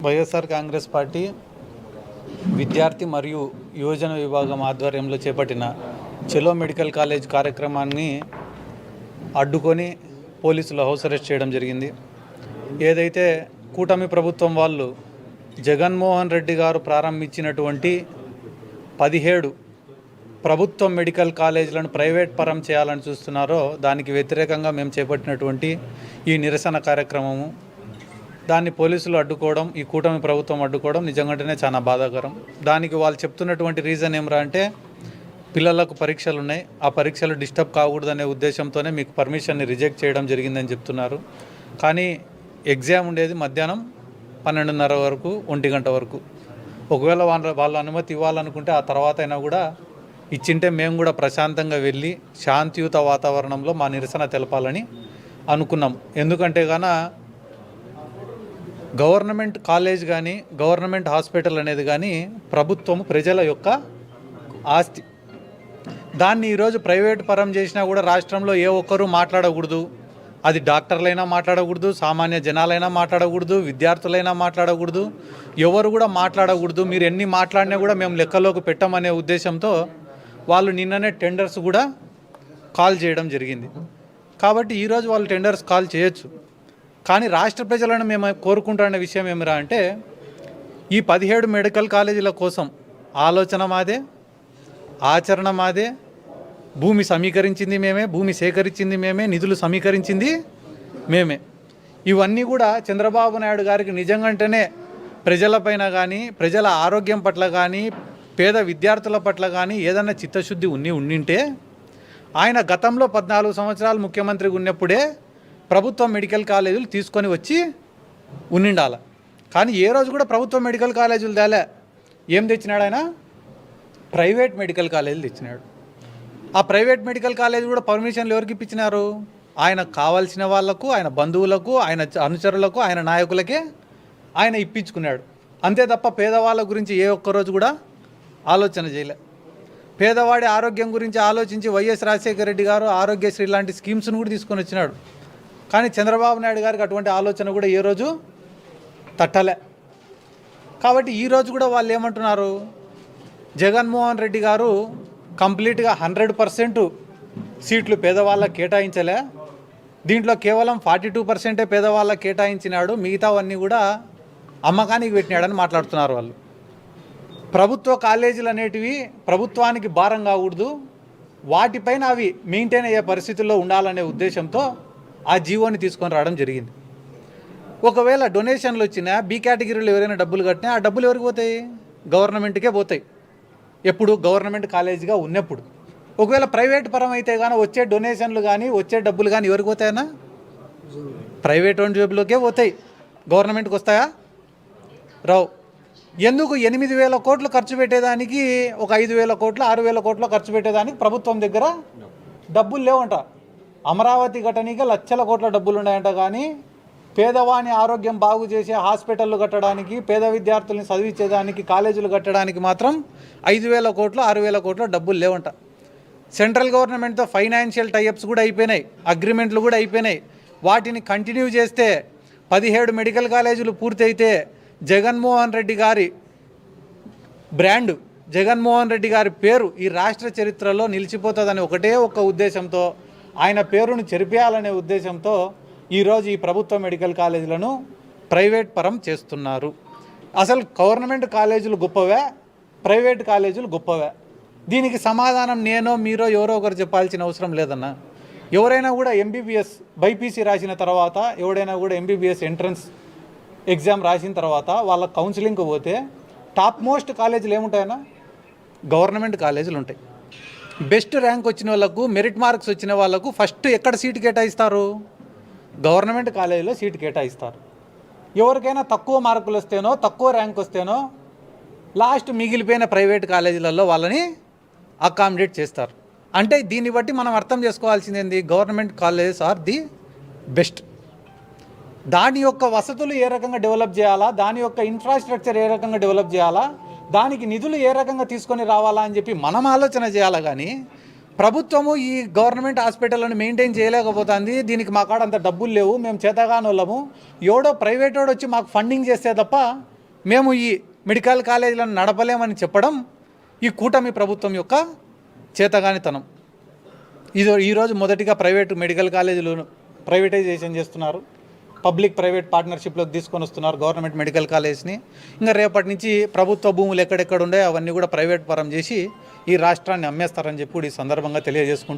YSR Congress party విద్యార్థి మరియు యువజన విభాగం ఆధ్వర్యంలో చేపట్టిన చెలో మెడికల్ కాలేజ్ కార్యక్రమాన్ని అడ్డుకొని పోలీసులు హౌస్ అరెస్ట్ చేయడం జరిగింది. ఏదైతే కూటమి ప్రభుత్వం వాళ్ళు జగన్మోహన్ రెడ్డి గారు ప్రారంభించినటువంటి 17 ప్రభుత్వ మెడికల్ కాలేజీలను ప్రైవేట్ పరం చేయాలని చూస్తున్నారో దానికి వ్యతిరేకంగా మేము చేపట్టినటువంటి ఈ నిరసన కార్యక్రమము, దాన్ని పోలీసులు అడ్డుకోవడం, ఈ కూటమి ప్రభుత్వం అడ్డుకోవడం నిజంగానే చాలా బాధాకరం. దానికి వాళ్ళు చెప్తున్నటువంటి రీజన్ ఏమరా అంటే పిల్లలకు పరీక్షలు ఉన్నాయి, ఆ పరీక్షలు డిస్టర్బ్ కాకూడదనే ఉద్దేశంతోనే మీకు పర్మిషన్ని రిజెక్ట్ చేయడం జరిగిందని చెప్తున్నారు. కానీ ఎగ్జామ్ ఉండేది మధ్యాహ్నం 12:30 వరకు, 1 గంట వరకు. ఒకవేళ వాళ్ళ అనుమతి ఇవ్వాలనుకుంటే ఆ తర్వాత అయినా కూడా ఇచ్చింటే మేము కూడా ప్రశాంతంగా వెళ్ళి శాంతియుత వాతావరణంలో మా నిరసన తెలపాలని అనుకున్నాం. ఎందుకంటే గవర్నమెంట్ కాలేజ్ కానీ గవర్నమెంట్ హాస్పిటల్ అనేది కానీ ప్రభుత్వం ప్రజల యొక్క ఆస్తి. దాన్ని ఈరోజు ప్రైవేట్ పరం చేసినా కూడా రాష్ట్రంలో ఏ ఒక్కరూ మాట్లాడకూడదు. అది డాక్టర్లైనా మాట్లాడకూడదు, సామాన్య జనాలైనా మాట్లాడకూడదు, విద్యార్థులైనా మాట్లాడకూడదు, ఎవరు కూడా మాట్లాడకూడదు. మీరు ఎన్ని మాట్లాడినా కూడా మేము లెక్కలోకి పెట్టమనే ఉద్దేశంతో వాళ్ళు నిన్ననే టెండర్స్ కూడా కాల్ చేయడం జరిగింది. కాబట్టి ఈరోజు వాళ్ళు టెండర్స్ కాల్ చేయొచ్చు. కానీ రాష్ట్ర ప్రజలను మేము కోరుకుంటున్న విషయం ఏమిరా అంటే ఈ 17 మెడికల్ కాలేజీల కోసం ఆలోచన మాదే, ఆచరణ మాదే, భూమి సమీకరించింది మేమే, భూమి సేకరించింది మేమే, నిధులు సమీకరించింది మేమే. ఇవన్నీ కూడా చంద్రబాబు నాయుడు గారికి నిజంగానే ప్రజలపైన కానీ ప్రజల ఆరోగ్యం పట్ల కానీ పేద విద్యార్థుల పట్ల కానీ ఏదన్నా చిత్తశుద్ధి ఉండింటే ఆయన గతంలో 14 సంవత్సరాలు ముఖ్యమంత్రిగా ఉన్నప్పుడే ప్రభుత్వ మెడికల్ కాలేజీలు తీసుకొని వచ్చి ఉండాల. కానీ ఏ రోజు కూడా ప్రభుత్వ మెడికల్ కాలేజీలు తేలే. ఏం తెచ్చినాడు ఆయన? ప్రైవేట్ మెడికల్ కాలేజీలు తెచ్చినాడు. ఆ ప్రైవేట్ మెడికల్ కాలేజీ కూడా పర్మిషన్లు ఎవరికి ఇప్పించినారు? ఆయనకు కావాల్సిన వాళ్లకు, ఆయన బంధువులకు, ఆయన అనుచరులకు, ఆయన నాయకులకే ఆయన ఇప్పించుకున్నాడు. అంతే తప్ప పేదవాళ్ళ గురించి ఏ ఒక్కరోజు కూడా ఆలోచన చేయలే. పేదవాడి ఆరోగ్యం గురించి ఆలోచించి వైఎస్ రాజశేఖర రెడ్డి గారు ఆరోగ్యశ్రీ లాంటి స్కీమ్స్ను కూడా తీసుకొని వచ్చినాడు. కానీ చంద్రబాబు నాయుడు గారికి అటువంటి ఆలోచన కూడా ఏ రోజు తట్టలే. కాబట్టి ఈరోజు కూడా వాళ్ళు ఏమంటున్నారు? జగన్మోహన్ రెడ్డి గారు కంప్లీట్గా 100% సీట్లు పేదవాళ్ళకి కేటాయించలే, దీంట్లో కేవలం 42% పేదవాళ్ళకి కేటాయించినాడు, మిగతావన్నీ కూడా అమ్మకానికి పెట్టినాడని మాట్లాడుతున్నారు వాళ్ళు. ప్రభుత్వ కాలేజీలు అనేటివి ప్రభుత్వానికి భారం కాకూడదు, వాటిపైన అవి మెయింటైన్ అయ్యే పరిస్థితుల్లో ఉండాలనే ఉద్దేశంతో ఆ జీవోని తీసుకొని రావడం జరిగింది. ఒకవేళ డొనేషన్లు వచ్చినా, బి కేటగిరీలో ఎవరైనా డబ్బులు కట్టినా ఆ డబ్బులు ఎవరికి పోతాయి? గవర్నమెంట్కే పోతాయి. ఎప్పుడు? గవర్నమెంట్ కాలేజీగా ఉన్నప్పుడు. ఒకవేళ ప్రైవేట్ పరం అయితే కానీ వచ్చే డొనేషన్లు కానీ వచ్చే డబ్బులు కానీ ఎవరికి పోతాయన్నా? ప్రైవేట్ ఓన్ జేబులోకే పోతాయి. గవర్నమెంట్కి వస్తాయా? రావు. ఎందుకు? 8,000 కోట్లు ఖర్చు పెట్టేదానికి ఒక 5,000 కోట్లు 6,000 కోట్లు ఖర్చు పెట్టేదానికి ప్రభుత్వం దగ్గర డబ్బులు లేవంట. అమరావతి ఘటనగా లక్షల కోట్ల డబ్బులు ఉన్నాయంట. కానీ పేదవాని ఆరోగ్యం బాగు చేసే హాస్పిటళ్ళు కట్టడానికి, పేద విద్యార్థుల్ని చదివించేదానికి, కాలేజీలు కట్టడానికి మాత్రం 5,000 కోట్లు 6,000 కోట్ల డబ్బులు లేవంట. సెంట్రల్ గవర్నమెంట్తో ఫైనాన్షియల్ టైఅప్స్ కూడా అయిపోయినాయి, అగ్రిమెంట్లు కూడా అయిపోయినాయి. వాటిని కంటిన్యూ చేస్తే 17 మెడికల్ కాలేజీలు పూర్తయితే జగన్మోహన్ రెడ్డి గారి బ్రాండ్, జగన్మోహన్ రెడ్డి గారి పేరు ఈ రాష్ట్ర చరిత్రలో నిలిచిపోతుందని ఒకటే ఒక్క ఉద్దేశంతో, ఆయన పేరును చెరిపేయాలనే ఉద్దేశంతో ఈరోజు ఈ ప్రభుత్వ మెడికల్ కాలేజీలను ప్రైవేట్ పరం చేస్తున్నారు. అసలు గవర్నమెంట్ కాలేజీలు గొప్పవే, ప్రైవేట్ కాలేజీలు గొప్పవే? దీనికి సమాధానం నేనో మీరో ఎవరో ఒకరు చెప్పాల్సిన అవసరం లేదన్నా. ఎవరైనా కూడా ఎంబీబీఎస్ బైపీసీ రాసిన తర్వాత, ఎవడైనా కూడా ఎంబీబీఎస్ ఎంట్రన్స్ ఎగ్జామ్ రాసిన తర్వాత వాళ్ళ కౌన్సిలింగ్కి పోతే టాప్ మోస్ట్ కాలేజీలు ఏముంటాయన్నా? గవర్నమెంట్ కాలేజీలు ఉంటాయి. బెస్ట్ ర్యాంక్ వచ్చిన వాళ్ళకు, మెరిట్ మార్క్స్ వచ్చిన వాళ్ళకు ఫస్ట్ ఎక్కడ సీటు కేటాయిస్తారు? గవర్నమెంట్ కాలేజీలో సీటు కేటాయిస్తారు. ఎవరికైనా తక్కువ మార్కులు వస్తేనో, తక్కువ ర్యాంక్ వస్తేనో లాస్ట్ మిగిలిపోయిన ప్రైవేట్ కాలేజీలలో వాళ్ళని అకామిడేట్ చేస్తారు. అంటే దీన్ని బట్టి మనం అర్థం చేసుకోవాల్సింది ఏంది? Government colleges are the best. దాని యొక్క వసతులు ఏ రకంగా డెవలప్ చేయాలా, దాని యొక్క ఇన్ఫ్రాస్ట్రక్చర్ ఏ రకంగా డెవలప్ చేయాలా, దానికి నిధులు ఏ రకంగా తీసుకొని రావాలా అని చెప్పి మనం ఆలోచన చేయాలా. కానీ ప్రభుత్వము ఈ గవర్నమెంట్ హాస్పిటల్ని మెయింటైన్ చేయలేకపోతుంది, దీనికి మా కాడ అంత డబ్బులు లేవు, మేము చేతగానోళ్ళము, ఎవడో ప్రైవేట్ వాడు వచ్చి మాకు ఫండింగ్ చేస్తే తప్ప మేము ఈ మెడికల్ కాలేజీలను నడపలేమని చెప్పడం ఈ కూటమి ప్రభుత్వం యొక్క చేతగానితనం. ఈరోజు మొదటిగా ప్రైవేటు మెడికల్ కాలేజీలు ప్రైవేటైజేషన్ చేస్తున్నారు, పబ్లిక్ ప్రైవేట్ పార్ట్నర్షిప్లోకి తీసుకొని వస్తున్నారు గవర్నమెంట్ మెడికల్ కాలేజ్ని. ఇంకా రేపటి నుంచి ప్రభుత్వ భూములు ఎక్కడెక్కడ ఉండే అవన్నీ కూడా ప్రైవేట్ పరం చేసి ఈ రాష్ట్రాన్ని అమ్మేస్తారని చెప్పి ఈ సందర్భంగా తెలియజేసుకుంటూ